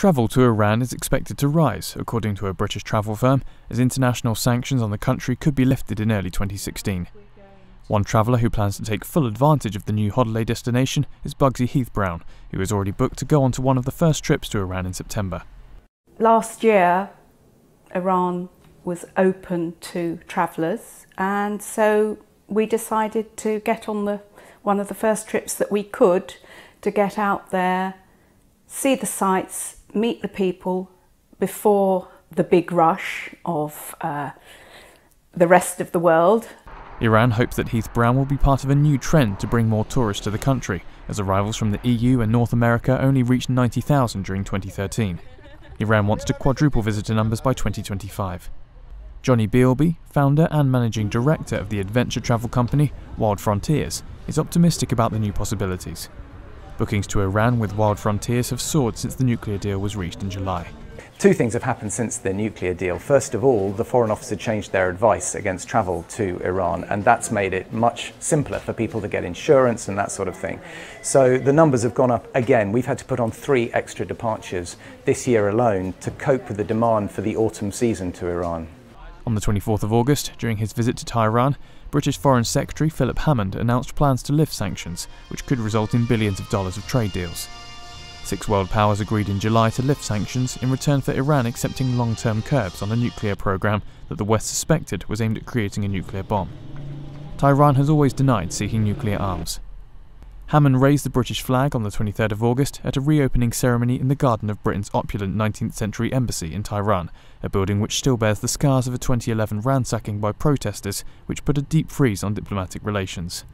Travel to Iran is expected to rise, according to a British travel firm, as international sanctions on the country could be lifted in early 2016. One traveller who plans to take full advantage of the new holiday destination is Buggsie Heath-Brown, who is already booked to go on to one of the first trips to Iran in September. Last year, Iran was open to travellers, and so we decided to get on one of the first trips that we could to get out there, see the sights, meet the people before the big rush of the rest of the world. Iran hopes that Heath-Brown will be part of a new trend to bring more tourists to the country, as arrivals from the EU and North America only reached 90,000 during 2013. Iran wants to quadruple visitor numbers by 2025. Johnny Bealby, founder and managing director of the adventure travel company Wild Frontiers, is optimistic about the new possibilities. Bookings to Iran with Wild Frontiers have soared since the nuclear deal was reached in July. Two things have happened since the nuclear deal. First of all, the Foreign Office had changed their advice against travel to Iran, and that's made it much simpler for people to get insurance and that sort of thing. So the numbers have gone up again. We've had to put on 3 extra departures this year alone to cope with the demand for the autumn season to Iran. On the 24th of August, during his visit to Tehran, British Foreign Secretary Philip Hammond announced plans to lift sanctions, which could result in billions of dollars of trade deals. 6 world powers agreed in July to lift sanctions in return for Iran accepting long-term curbs on a nuclear program that the West suspected was aimed at creating a nuclear bomb. Tehran has always denied seeking nuclear arms. Hammond raised the British flag on the 23rd of August at a reopening ceremony in the garden of Britain's opulent 19th century embassy in Tehran, a building which still bears the scars of a 2011 ransacking by protesters which put a deep freeze on diplomatic relations.